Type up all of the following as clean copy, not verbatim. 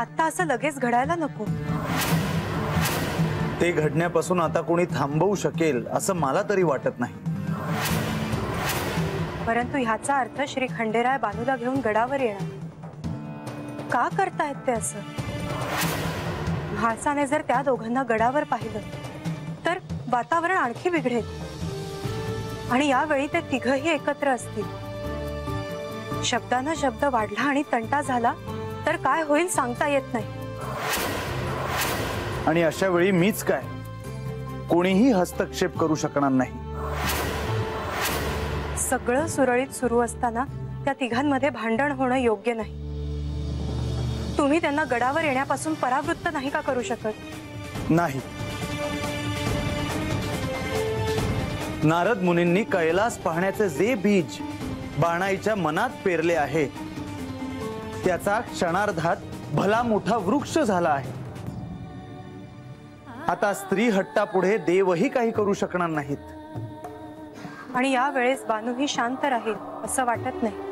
आता असं लगेच घडायला नको। ते घडण्यापासून आता कोणी थांबवू शकेल असं मला तरी वाटत नाही। परंतु ह्याचा अर्थ श्री खंडेराय बानूला घेऊन गडावर येणार का करतायत ते असं? म्हाळसाने जर त्या दोघांना गडावर पाहिलं तर वातावरण आणखी बिघडेल आणि यावेळी ते तिघही एकत्र असतील। शब्दानं शब्द वाढला आणि तंटा झाला तर काय होईल सांगता येत नाही। आणि अशा वेळी मीच काय, कोणीही हस्तक्षेप करू शकणार नाही। सगळं सुरळीत सुरू असताना त्या तिघांमध्ये भांडण होणं योग्य नाही। तुम्ही त्यांना गडावर येण्यापासून परावृत्त नाही का करू शकत? नाही। नारद मुनींनी कैलास पाहण्याचे जे बीज बाणाईच्या मनात पेरले आहे त्याचा क्षणार्धात भला मोठा वृक्ष झाला आहे। आता स्त्री हट्टापुढे देवही काही करू शकणार नाहीत। आणि या वेळेस बानूही शांत राहील असं वाटत नाही।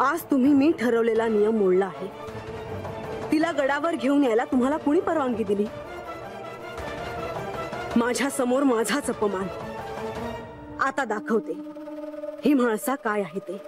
आज तुम्ही मी ठरवलेला नियम मोडला आहे। तिला गडावर घेऊन यायला तुम्हाला कोणी परवानगी दिली? माझ्या समोर माझाच अपमान। आता दाखवते ही म्हाळसा काय आहे ते।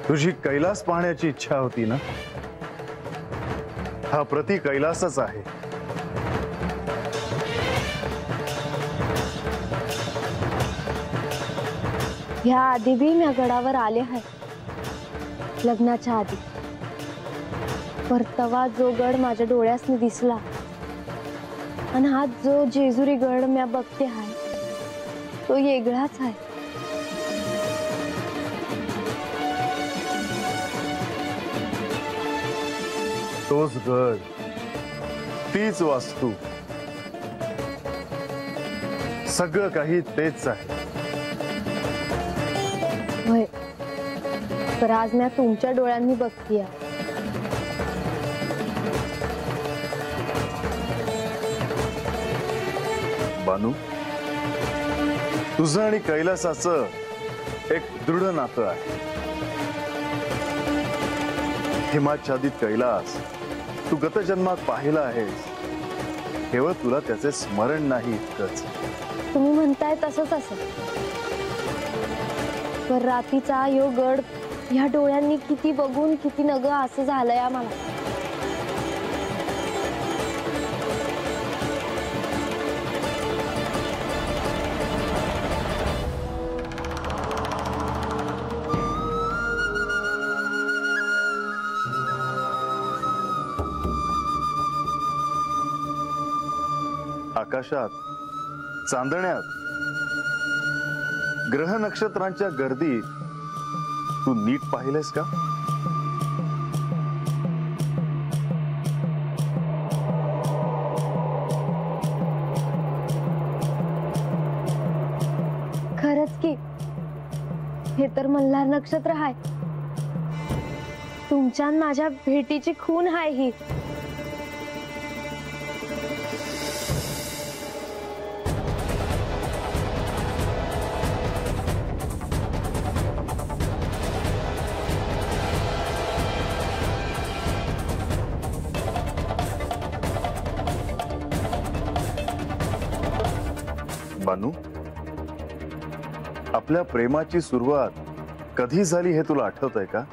तुझी कैलास पाहण्याची इच्छा होती ना? हा प्रति कैलासच आहे। ह्या आधी बी मी गडावर आले आहे, लग्नाच्या आधी। परतवा जो गड माझ्या डोळ्यासनी दिसला आणि हा जो जेजुरी गड मी बघते आहे तो वेगळाच आहे। तोच गड, तीच वास्तू, सगळं काही तेच आहे। होय, पर आज मी तुमच्या डोळ्यांनी बघतीये। बानू, तुझं आणि कैलासाचं एक दृढ नातं आहे। हिमाच्छादित कैलास तू गतजन्मात पाहिला आहेस, केवळ तुला त्याचे स्मरण नाही इतकंच। तुम्ही म्हणताय तसंच असेल, पर रातीचा यो गड ह्या डोळ्यांनी किती बघून किती नग असं झालंय आम्हाला। आकाशात, चांदण्यात, ग्रह नक्षत्रांच्या गर्दीत तू नीट पाहिलेस का? खरंच की हे तर मल्हार नक्षत्र आहे। तुमच्या आणि माझ्या भेटीची खून आहे ही। बानू, आपल्या प्रेमाची सुरुवात कधी झाली हे तुला आठवतंय का?